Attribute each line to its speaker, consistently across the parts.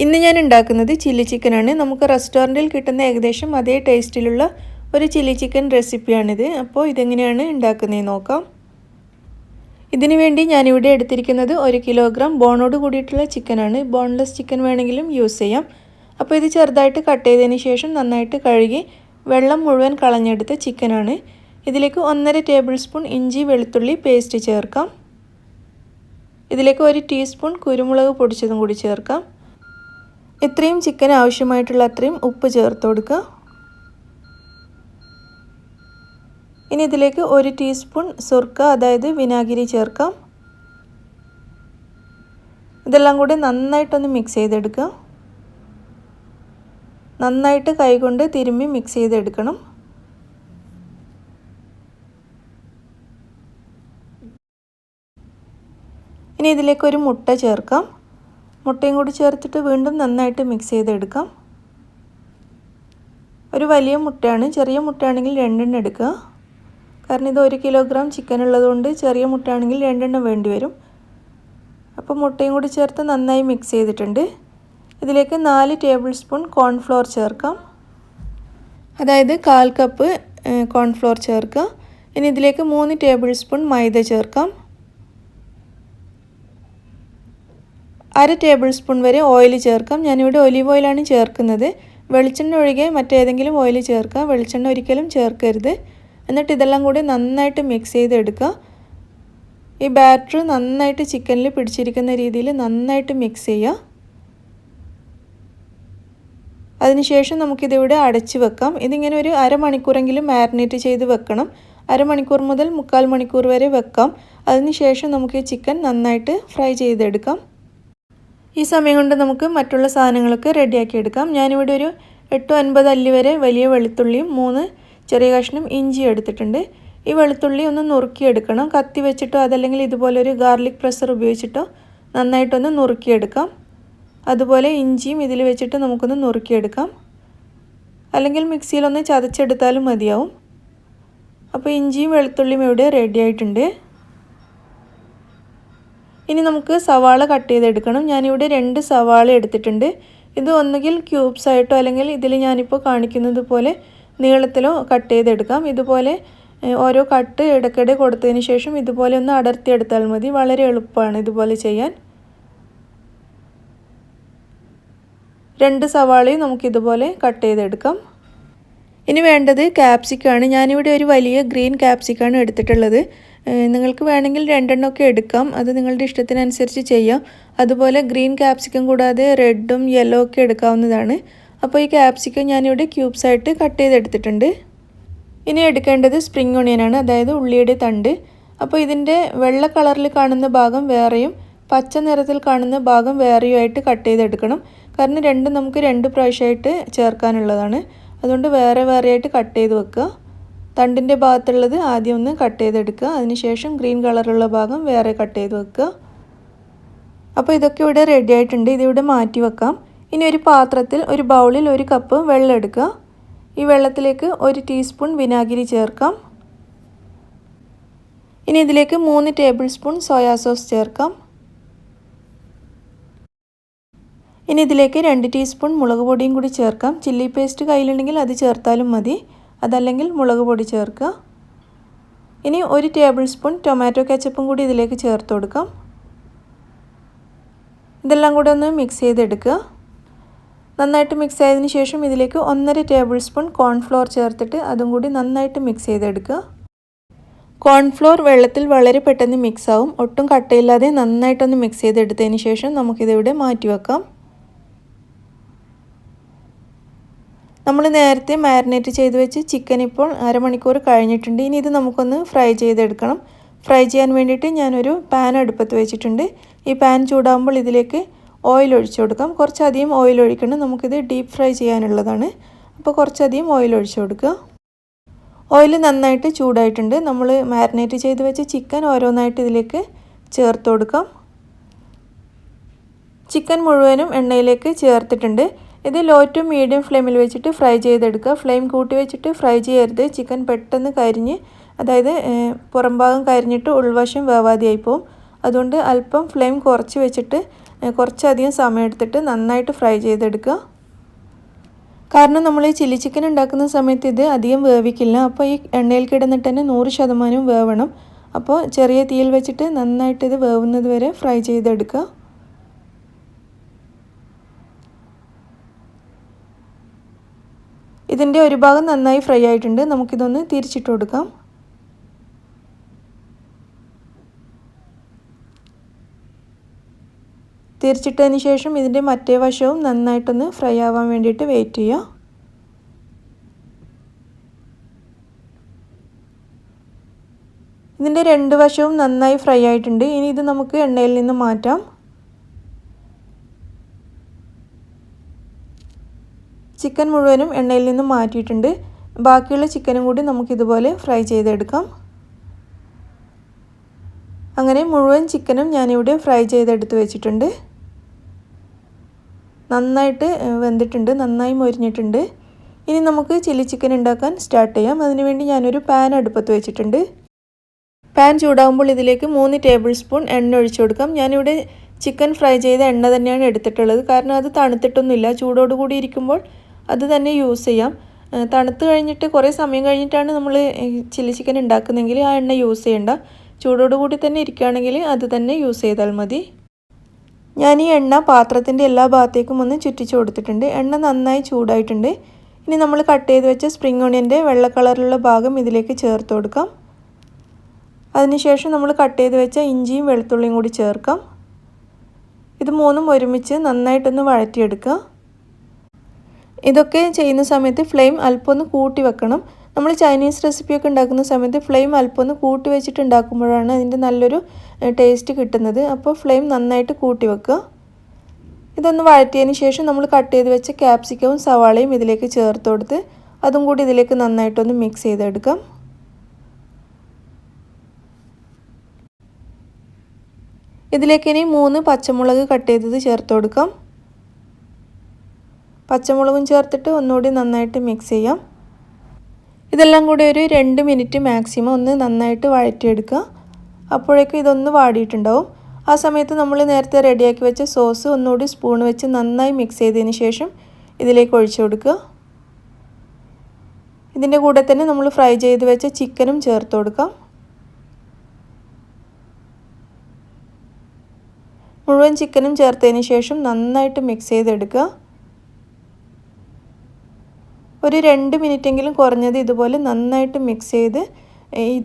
Speaker 1: ഇന്ന് ഞാൻ ഉണ്ടാക്കുന്നത് ചില്ലി ചിക്കൻ ആണ്. നമുക്ക് റെസ്റ്റോറൻറ്റിൽ കിട്ടുന്ന ഏകദേശം അതേ ടേസ്റ്റിലുള്ള ഒരു ചില്ലി ചിക്കൻ റെസിപ്പിയാണിത്. അപ്പോൾ ഇതെങ്ങനെയാണ് ഉണ്ടാക്കുന്നതെന്ന് നോക്കാം. ഇതിനു വേണ്ടി ഞാനിവിടെ എടുത്തിരിക്കുന്നത് 1 കിലോഗ്രാം ബോണോട് കൂടിയിട്ടുള്ള ചിക്കനാണ്. ബോൺലെസ് ചിക്കൻ വേണമെങ്കിലും യൂസ് ചെയ്യാം. അപ്പോൾ ഇത് ചെറുതായിട്ട് കട്ട് ചെയ്തതിന് ശേഷം നന്നായിട്ട് കഴുകി വെള്ളം മുഴുവൻ കളഞ്ഞെടുത്ത ചിക്കനാണ്. ഇതിലേക്ക് 1.5 ടേബിൾ സ്പൂൺ ഇഞ്ചി വെളുത്തുള്ളി പേസ്റ്റ് ചേർക്കാം. ഇതിലേക്ക് 1 ടീസ്പൂൺ കുരുമുളക് പൊടിച്ചതും കൂടി ചേർക്കാം. ഇത്രയും ചിക്കൻ ആവശ്യമായിട്ടുള്ള അത്രയും ഉപ്പ് ചേർത്ത് കൊടുക്കുക. ഇനി ഇതിലേക്ക് 1 ടീസ്പൂൺ സുർക്ക അതായത് വിനാഗിരി ചേർക്കാം. ഇതെല്ലാം കൂടി നന്നായിട്ടൊന്ന് മിക്സ് ചെയ്തെടുക്കുക. നന്നായിട്ട് കൈകൊണ്ട് തിരുമ്മി മിക്സ് ചെയ്തെടുക്കണം. ഇനി ഇതിലേക്ക് ഒരു മുട്ട ചേർക്കാം. മുട്ടയും കൂടി ചേർത്തിട്ട് വീണ്ടും നന്നായിട്ട് മിക്സ് ചെയ്തെടുക്കാം. ഒരു വലിയ മുട്ടയാണ്, ചെറിയ മുട്ടയാണെങ്കിൽ 2 എണ്ണം എടുക്കുക. കാരണം ഇത് 1 കിലോഗ്രാം ചിക്കൻ ഉള്ളതുകൊണ്ട് ചെറിയ മുട്ടയാണെങ്കിൽ 2 എണ്ണം വേണ്ടി വരും. അപ്പോൾ മുട്ടയും കൂടി ചേർത്ത് നന്നായി മിക്സ് ചെയ്തിട്ടുണ്ട്. ഇതിലേക്ക് 4 ടേബിൾ സ്പൂൺ കോൺഫ്ലോർ ചേർക്കാം. അതായത് 1/4 കപ്പ് കോൺഫ്ലോർ ചേർക്കുക. ഇനി ഇതിലേക്ക് 3 ടേബിൾ സ്പൂൺ മൈദ ചേർക്കാം. 1/2 ടേബിൾ സ്പൂൺ വരെ ഓയിൽ ചേർക്കാം. ഞാനിവിടെ ഒലീവ് ഓയിലാണ് ചേർക്കുന്നത്. വെളിച്ചെണ്ണ ഒഴികെ മറ്റേതെങ്കിലും ഓയിൽ ചേർക്കുക. വെളിച്ചെണ്ണ ഒരിക്കലും ചേർക്കരുത്. എന്നിട്ട് ഇതെല്ലാം കൂടി നന്നായിട്ട് മിക്സ് ചെയ്തെടുക്കുക. ഈ ബാറ്റർ നന്നായിട്ട് ചിക്കനിൽ പിടിച്ചിരിക്കുന്ന രീതിയിൽ നന്നായിട്ട് മിക്സ് ചെയ്യുക. അതിനുശേഷം നമുക്കിതിവിടെ അടച്ച് വെക്കാം. ഇതിങ്ങനെ ഒരു അരമണിക്കൂറെങ്കിലും മാരിനേറ്റ് ചെയ്ത് വെക്കണം. അരമണിക്കൂർ മുതൽ 3/4 മണിക്കൂർ വരെ വെക്കാം. അതിനുശേഷം നമുക്ക് ഈ ചിക്കൻ നന്നായിട്ട് ഫ്രൈ ചെയ്തെടുക്കാം. ഈ സമയം കൊണ്ട് നമുക്ക് മറ്റുള്ള സാധനങ്ങളൊക്കെ റെഡിയാക്കി എടുക്കാം. ഞാനിവിടെ ഒരു 8-9 അല്ലി വരെ വലിയ വെളുത്തുള്ളിയും 3 ചെറിയ കഷ്ണം ഇഞ്ചി എടുത്തിട്ടുണ്ട്. ഈ വെളുത്തുള്ളി ഒന്ന് നുറുക്കിയെടുക്കണം. കത്തി വെച്ചിട്ടോ അതല്ലെങ്കിൽ ഇതുപോലൊരു ഗാർലിക് പ്രസ്സർ ഉപയോഗിച്ചിട്ടോ നന്നായിട്ടൊന്ന് നുറുക്കിയെടുക്കാം. അതുപോലെ ഇഞ്ചിയും ഇതിൽ വെച്ചിട്ട് നമുക്കൊന്ന് നുറുക്കിയെടുക്കാം. അല്ലെങ്കിൽ മിക്സിയിലൊന്ന് ചതച്ചെടുത്താലും മതിയാവും. അപ്പോൾ ഇഞ്ചിയും വെളുത്തുള്ളിയും ഇവിടെ റെഡി ആയിട്ടുണ്ട്. ഇനി നമുക്ക് സവാള കട്ട് ചെയ്തെടുക്കണം. ഞാനിവിടെ 2 സവാള എടുത്തിട്ടുണ്ട്. ഇത് ഒന്നുകിൽ ക്യൂബ്സ് ആയിട്ടോ അല്ലെങ്കിൽ ഇതിൽ ഞാനിപ്പോൾ കാണിക്കുന്നത് പോലെ നീളത്തിലോ കട്ട് ചെയ്തെടുക്കാം. ഇതുപോലെ ഓരോ കട്ട് ഇടയ്ക്കിടെ കൊടുത്തതിന് ശേഷം ഇതുപോലെ ഒന്ന് അടർത്തിയെടുത്താൽ മതി. വളരെ എളുപ്പമാണ് ഇതുപോലെ ചെയ്യാൻ. 2 സവാളയും നമുക്കിതുപോലെ കട്ട് ചെയ്തെടുക്കാം. ഇനി വേണ്ടത് ക്യാപ്സിക്കാണ്. ഞാനിവിടെ ഒരു വലിയ ഗ്രീൻ ക്യാപ്സിക്കാണ് എടുത്തിട്ടുള്ളത്. നിങ്ങൾക്ക് വേണമെങ്കിൽ 2 എണ്ണമൊക്കെ എടുക്കാം. അത് നിങ്ങളുടെ ഇഷ്ടത്തിനനുസരിച്ച് ചെയ്യാം. അതുപോലെ ഗ്രീൻ ക്യാപ്സിക്കം കൂടാതെ റെഡും യെല്ലോ ഒക്കെ എടുക്കാവുന്നതാണ്. അപ്പോൾ ഈ ക്യാപ്സിക്കം ഞാനിവിടെ ക്യൂബ്സ് ആയിട്ട് കട്ട് ചെയ്തെടുത്തിട്ടുണ്ട്. ഇനി എടുക്കേണ്ടത് സ്പ്രിംഗ് ഒണിയനാണ്, അതായത് ഉള്ളിയുടെ തണ്ട്. അപ്പോൾ ഇതിൻ്റെ വെള്ള കളറിൽ കാണുന്ന ഭാഗം വേറെയും പച്ച നിറത്തിൽ കാണുന്ന ഭാഗം വേറെയും ആയിട്ട് കട്ട് ചെയ്തെടുക്കണം. കാരണം രണ്ടും നമുക്ക് 2 പ്രാവശ്യമായിട്ട് ചേർക്കാനുള്ളതാണ്. അതുകൊണ്ട് വേറെ ആയിട്ട് കട്ട് ചെയ്ത് വെക്കുക. തണ്ടിൻ്റെ ഭാഗത്തുള്ളത് ആദ്യം ഒന്ന് കട്ട് ചെയ്തെടുക്കുക. അതിനുശേഷം ഗ്രീൻ കളറുള്ള ഭാഗം വേറെ കട്ട് ചെയ്ത് വെക്കുക. അപ്പോൾ ഇതൊക്കെ ഇവിടെ റെഡി ആയിട്ടുണ്ട്. ഇതിവിടെ മാറ്റി വെക്കാം. ഇനി ഒരു പാത്രത്തിൽ ഒരു ബൗളിൽ 1 കപ്പ് വെള്ളം എടുക്കുക. ഈ വെള്ളത്തിലേക്ക് 1 ടീസ്പൂൺ വിനാഗിരി ചേർക്കാം. ഇനി ഇതിലേക്ക് 3 ടേബിൾ സ്പൂൺ സോയാ സോസ് ചേർക്കാം. ഇനി ഇതിലേക്ക് 2 ടീസ്പൂൺ മുളക് പൊടിയും കൂടി ചേർക്കാം. ചില്ലി പേസ്റ്റ് കയ്യിലുണ്ടെങ്കിൽ അത് ചേർത്താലും മതി. അതല്ലെങ്കിൽ മുളക് പൊടി ചേർക്കുക. ഇനി 1 ടേബിൾ സ്പൂൺ ടൊമാറ്റോ കെച്ചപ്പും കൂടി ഇതിലേക്ക് ചേർത്ത് കൊടുക്കാം. ഇതെല്ലാം കൂടി ഒന്ന് മിക്സ് ചെയ്തെടുക്കുക. നന്നായിട്ട് മിക്സ് ആയതിനു ശേഷം ഇതിലേക്ക് 1.5 ടേബിൾ സ്പൂൺ കോൺഫ്ലോർ ചേർത്തിട്ട് അതും കൂടി നന്നായിട്ട് മിക്സ് ചെയ്തെടുക്കുക. കോൺഫ്ലോർ വെള്ളത്തിൽ വളരെ പെട്ടെന്ന് മിക്സ് ആവും. ഒട്ടും കട്ടയില്ലാതെ നന്നായിട്ടൊന്ന് മിക്സ് ചെയ്തെടുത്തതിന് ശേഷം നമുക്കിതിവിടെ മാറ്റി വെക്കാം. നമ്മൾ നേരത്തെ മാരിനേറ്റ് ചെയ്ത് വെച്ച് ചിക്കൻ ഇപ്പോൾ അരമണിക്കൂർ കഴിഞ്ഞിട്ടുണ്ട്. ഇനി ഇത് നമുക്കൊന്ന് ഫ്രൈ ചെയ്തെടുക്കണം. ഫ്രൈ ചെയ്യാൻ വേണ്ടിയിട്ട് ഞാനൊരു പാൻ അടുപ്പത്ത് വെച്ചിട്ടുണ്ട്. ഈ പാൻ ചൂടാകുമ്പോൾ ഇതിലേക്ക് ഓയിൽ ഒഴിച്ചു കൊടുക്കാം. കുറച്ചധികം ഓയിൽ ഒഴിക്കണം. നമുക്കിത് ഡീപ്പ് ഫ്രൈ ചെയ്യാനുള്ളതാണ്. അപ്പോൾ കുറച്ചധികം ഓയിൽ ഒഴിച്ചു കൊടുക്കുക. ഓയിൽ നന്നായിട്ട് ചൂടായിട്ടുണ്ട്. നമ്മൾ മാരിനേറ്റ് ചെയ്ത് വെച്ച് ചിക്കൻ ഓരോന്നായിട്ട് ഇതിലേക്ക് ചേർത്ത് കൊടുക്കാം. ചിക്കൻ മുഴുവനും എണ്ണയിലേക്ക് ചേർത്തിട്ടുണ്ട്. ഇത് ലോ ടു മീഡിയം ഫ്ലെയിമിൽ വെച്ചിട്ട് ഫ്രൈ ചെയ്തെടുക്കുക. ഫ്ലെയിം കൂട്ടി വെച്ചിട്ട് ഫ്രൈ ചെയ്യരുത്. ചിക്കൻ പെട്ടെന്ന് കരിഞ്ഞ്, അതായത് പുറംഭാഗം കരിഞ്ഞിട്ട് ഉൾവശം വേവാതെയായി പോകും. അതുകൊണ്ട് അല്പം ഫ്ലെയിം കുറച്ച് വെച്ചിട്ട് കുറച്ചധികം സമയം എടുത്തിട്ട് നന്നായിട്ട് ഫ്രൈ ചെയ്തെടുക്കുക. കാരണം നമ്മൾ ഈ ചില്ലി ചിക്കൻ ഉണ്ടാക്കുന്ന സമയത്ത് ഇത് അധികം വേവിക്കില്ല. അപ്പോൾ ഈ എണ്ണയിൽ കിടന്നിട്ട് തന്നെ 100% വേവണം. അപ്പോൾ ചെറിയ തീയിൽ വെച്ചിട്ട് നന്നായിട്ട് ഇത് വേവുന്നത് വരെ ഫ്രൈ ചെയ്തെടുക്കുക. ഇതിൻ്റെ ഒരു ഭാഗം നന്നായി ഫ്രൈ ആയിട്ടുണ്ട്. നമുക്കിതൊന്ന് തിരിച്ചിട്ട് കൊടുക്കാം. തിരിച്ചിട്ടതിന് ശേഷം ഇതിൻ്റെ മറ്റേ വശവും നന്നായിട്ടൊന്ന് ഫ്രൈ ആവാൻ വേണ്ടിയിട്ട് വെയിറ്റ് ചെയ്യുക. ഇതിൻ്റെ രണ്ട് വശവും നന്നായി ഫ്രൈ ആയിട്ടുണ്ട്. ഇനി ഇത് നമുക്ക് എണ്ണയിൽ നിന്ന് മാറ്റാം. ചിക്കൻ മുഴുവനും എണ്ണയിൽ നിന്ന് മാറ്റിയിട്ടുണ്ട്. ബാക്കിയുള്ള ചിക്കനും കൂടി നമുക്കിതുപോലെ ഫ്രൈ ചെയ്തെടുക്കാം. അങ്ങനെ മുഴുവൻ ചിക്കനും ഞാനിവിടെ ഫ്രൈ ചെയ്തെടുത്ത് വെച്ചിട്ടുണ്ട്. നന്നായിട്ട് വെന്തിട്ടുണ്ട്, നന്നായി മൊരിഞ്ഞിട്ടുണ്ട്. ഇനി നമുക്ക് ചില്ലി ചിക്കൻ ഉണ്ടാക്കാൻ സ്റ്റാർട്ട് ചെയ്യാം. അതിനുവേണ്ടി ഞാനൊരു പാൻ അടുപ്പത്ത് വെച്ചിട്ടുണ്ട്. പാൻ ചൂടാകുമ്പോൾ ഇതിലേക്ക് 3 ടേബിൾ സ്പൂൺ എണ്ണ ഒഴിച്ചു കൊടുക്കാം. ഞാനിവിടെ ചിക്കൻ ഫ്രൈ ചെയ്ത എണ്ണ തന്നെയാണ് എടുത്തിട്ടുള്ളത്. കാരണം അത് തണുത്തിട്ടൊന്നുമില്ല. ചൂടോടുകൂടി ഇരിക്കുമ്പോൾ അത് തന്നെ യൂസ് ചെയ്യാം. തണുത്ത് കഴിഞ്ഞിട്ട് കുറേ സമയം കഴിഞ്ഞിട്ടാണ് നമ്മൾ ചില്ലി ചിക്കൻ ഉണ്ടാക്കുന്നതെങ്കിൽ ആ എണ്ണ യൂസ് ചെയ്യേണ്ട. ചൂടോടുകൂടി തന്നെ ഇരിക്കുകയാണെങ്കിൽ അത് തന്നെ യൂസ് ചെയ്താൽ മതി. ഞാൻ ഈ എണ്ണ പാത്രത്തിൻ്റെ എല്ലാ ഭാഗത്തേക്കും ഒന്ന് ചുറ്റിച്ച് കൊടുത്തിട്ടുണ്ട്. എണ്ണ നന്നായി ചൂടായിട്ടുണ്ട്. ഇനി നമ്മൾ കട്ട് ചെയ്ത് വെച്ച സ്പ്രിംഗ് ഓണിയൻ്റെ വെള്ള കളറിലുള്ള ഭാഗം ഇതിലേക്ക് ചേർത്ത് കൊടുക്കാം. അതിനുശേഷം നമ്മൾ കട്ട് ചെയ്ത് വെച്ച ഇഞ്ചിയും വെളുത്തുള്ളിയും കൂടി ചേർക്കാം. ഇത് മൂന്നും ഒരുമിച്ച് നന്നായിട്ടൊന്ന് വഴറ്റിയെടുക്കുക. ഇതൊക്കെ ചെയ്യുന്ന സമയത്ത് ഫ്ലെയിം അല്പം ഒന്ന് കൂട്ടി വെക്കണം. നമ്മൾ ചൈനീസ് റെസിപ്പിയൊക്കെ ഉണ്ടാക്കുന്ന സമയത്ത് ഫ്ലെയിം അല്പം ഒന്ന് കൂട്ടി വെച്ചിട്ട് ഉണ്ടാക്കുമ്പോഴാണ് അതിൻ്റെ നല്ലൊരു ടേസ്റ്റ് കിട്ടുന്നത്. അപ്പോൾ ഫ്ലെയിം നന്നായിട്ട് കൂട്ടി വെക്കുക. ഇതൊന്ന് വഴറ്റിയതിന് ശേഷം നമ്മൾ കട്ട് ചെയ്ത് വെച്ച ക്യാപ്സിക്കവും സവാളയും ഇതിലേക്ക് ചേർത്ത് കൊടുത്ത് അതും കൂടി ഇതിലേക്ക് നന്നായിട്ടൊന്ന് മിക്സ് ചെയ്തെടുക്കാം. ഇതിലേക്ക് ഇനി 3 പച്ചമുളക് കട്ട് ചെയ്തത് ചേർത്ത് കൊടുക്കാം. പച്ചമുളകും ചേർത്തിട്ട് ഒന്നുകൂടി നന്നായിട്ട് മിക്സ് ചെയ്യാം. ഇതെല്ലാം കൂടി ഒരു 2 മിനിറ്റ് മാക്സിമം ഒന്ന് നന്നായിട്ട് വഴറ്റിയെടുക്കുക. അപ്പോഴേക്കും ഇതൊന്ന് വാടിയിട്ടുണ്ടാവും. ആ സമയത്ത് നമ്മൾ നേരത്തെ റെഡിയാക്കി വെച്ച സോസ് ഒന്നുകൂടി സ്പൂൺ വെച്ച് നന്നായി മിക്സ് ചെയ്തതിന് ശേഷം ഇതിലേക്ക് ഒഴിച്ചു കൊടുക്കുക. ഇതിൻ്റെ കൂടെ തന്നെ നമ്മൾ ഫ്രൈ ചെയ്ത് വെച്ച ചിക്കനും ചേർത്ത് കൊടുക്കാം. മുഴുവൻ ചിക്കനും ചേർത്തതിന് ശേഷം നന്നായിട്ട് മിക്സ് ചെയ്തെടുക്കുക. ഒരു 2 മിനിറ്റെങ്കിലും കുറഞ്ഞത് ഇതുപോലെ നന്നായിട്ട് മിക്സ് ചെയ്ത്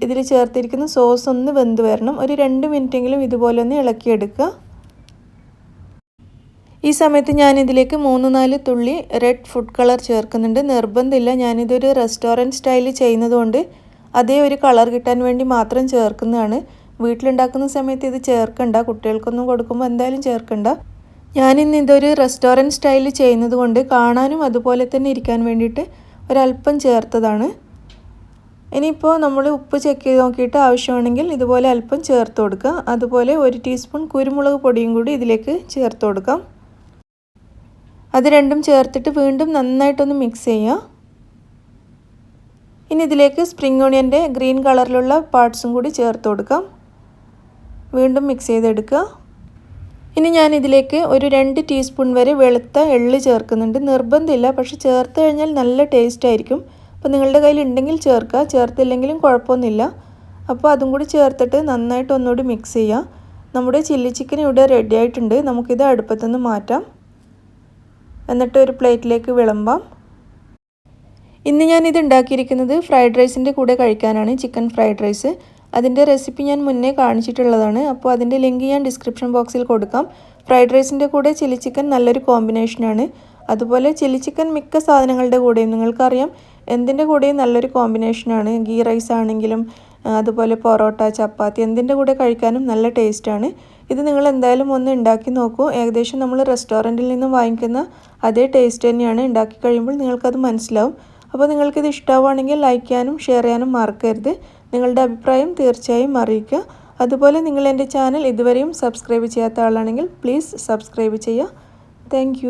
Speaker 1: ഇതിൽ ചേർത്തിരിക്കുന്ന സോസ് ഒന്ന് വെന്ത് വരണം. ഒരു 2 മിനിറ്റെങ്കിലും ഇതുപോലെ ഒന്ന് ഇളക്കിയെടുക്കുക. ഈ സമയത്ത് ഞാനിതിലേക്ക് 3-4 തുള്ളി റെഡ് ഫുഡ് കളർ ചേർക്കുന്നുണ്ട്. നിർബന്ധമില്ല, ഞാനിതൊരു റെസ്റ്റോറൻറ്റ് സ്റ്റൈലിൽ ചെയ്യുന്നതുകൊണ്ട് അതേ ഒരു കളർ കിട്ടാൻ വേണ്ടി മാത്രം ചേർക്കുന്നതാണ്. വീട്ടിലുണ്ടാക്കുന്ന സമയത്ത് ഇത് ചേർക്കണ്ട. കുട്ടികൾക്കൊന്നും കൊടുക്കുമ്പോൾ എന്തായാലും ചേർക്കണ്ട. ഞാനിന്ന് ഇതൊരു റെസ്റ്റോറൻറ്റ് സ്റ്റൈലിൽ ചെയ്യുന്നത് കൊണ്ട് കാണാനും അതുപോലെ തന്നെ ഇരിക്കാൻ വേണ്ടിയിട്ട് ഒരല്പം ചേർത്തതാണ്. ഇനിയിപ്പോൾ നമ്മൾ ഉപ്പ് ചെക്ക് ചെയ്ത് നോക്കിയിട്ട് ആവശ്യമാണെങ്കിൽ ഇതുപോലെ അല്പം ചേർത്ത് കൊടുക്കുക. അതുപോലെ 1 ടീസ്പൂൺ കുരുമുളക് പൊടിയും കൂടി ഇതിലേക്ക് ചേർത്ത് കൊടുക്കാം. അത് രണ്ടും ചേർത്തിട്ട് വീണ്ടും നന്നായിട്ടൊന്ന് മിക്സ് ചെയ്യുക. ഇനി ഇതിലേക്ക് സ്പ്രിംഗ് ഓണിയൻ്റെ ഗ്രീൻ കളറിലുള്ള പാർട്സും കൂടി ചേർത്ത് കൊടുക്കാം. വീണ്ടും മിക്സ് ചെയ്തെടുക്കുക. ഇനി ഞാൻ ഇതിലേക്ക് ഒരു 2 ടീസ്പൂൺ വരെ വെളുത്ത എള്ള് ചേർക്കുന്നുണ്ട്. നിർബന്ധമില്ല, പക്ഷെ ചേർത്ത് കഴിഞ്ഞാൽ നല്ല ടേസ്റ്റ് ആയിരിക്കും. അപ്പോൾ നിങ്ങളുടെ കയ്യിൽ ഉണ്ടെങ്കിൽ ചേർക്കുക, ചേർത്തില്ലെങ്കിലും കുഴപ്പമൊന്നുമില്ല. അപ്പോൾ അതും കൂടി ചേർത്തിട്ട് നന്നായിട്ട് ഒന്നുകൂടി മിക്സ് ചെയ്യുക. നമ്മുടെ ചില്ലി ചിക്കൻ ഇവിടെ റെഡി ആയിട്ടുണ്ട്. നമുക്കിത് അടുപ്പത്തുനിന്ന് മാറ്റാം. എന്നിട്ട് ഒരു പ്ലേറ്റിലേക്ക് വിളമ്പാം. ഇന്ന് ഞാനിത് ഉണ്ടാക്കിയിരിക്കുന്നത് ഫ്രൈഡ് റൈസിൻ്റെ കൂടെ കഴിക്കാനാണ്. ചിക്കൻ ഫ്രൈഡ് റൈസ്, അതിൻ്റെ റെസിപ്പി ഞാൻ മുന്നേ കാണിച്ചിട്ടുള്ളതാണ്. അപ്പോൾ അതിൻ്റെ ലിങ്ക് ഞാൻ ഡിസ്ക്രിപ്ഷൻ ബോക്സിൽ കൊടുക്കാം. ഫ്രൈഡ് റൈസിൻ്റെ കൂടെ ചില്ലി ചിക്കൻ നല്ലൊരു കോമ്പിനേഷനാണ്. അതുപോലെ ചില്ലി ചിക്കൻ മിക്ക സാധനങ്ങളുടെ കൂടെയും നിങ്ങൾക്കറിയാം എന്തിൻ്റെ കൂടെയും നല്ലൊരു കോമ്പിനേഷനാണ്. ഗീ റൈസ് ആണെങ്കിലും അതുപോലെ പൊറോട്ട, ചപ്പാത്തി എന്തിൻ്റെ കൂടെ കഴിക്കാനും നല്ല ടേസ്റ്റാണ്. ഇത് നിങ്ങൾ എന്തായാലും ഒന്ന് ഉണ്ടാക്കി നോക്കൂ. ഏകദേശം നമ്മൾ റെസ്റ്റോറൻറ്റിൽ നിന്നും വാങ്ങിക്കുന്ന അതേ ടേസ്റ്റ് തന്നെയാണ്. ഉണ്ടാക്കി കഴിയുമ്പോൾ നിങ്ങൾക്കത് മനസ്സിലാവും. അപ്പോൾ നിങ്ങൾക്കിത് ഇഷ്ടമാവുകയാണെങ്കിൽ ലൈക്ക് ചെയ്യാനും ഷെയർ ചെയ്യാനും മറക്കരുത്. നിങ്ങളുടെ അഭിപ്രായം തീർച്ചയായും അറിയിക്കുക. അതുപോലെ നിങ്ങൾ എൻ്റെ ചാനൽ ഇതുവരെയും സബ്സ്ക്രൈബ് ചെയ്യാത്ത ആളാണെങ്കിൽ പ്ലീസ് സബ്സ്ക്രൈബ് ചെയ്യുക. താങ്ക്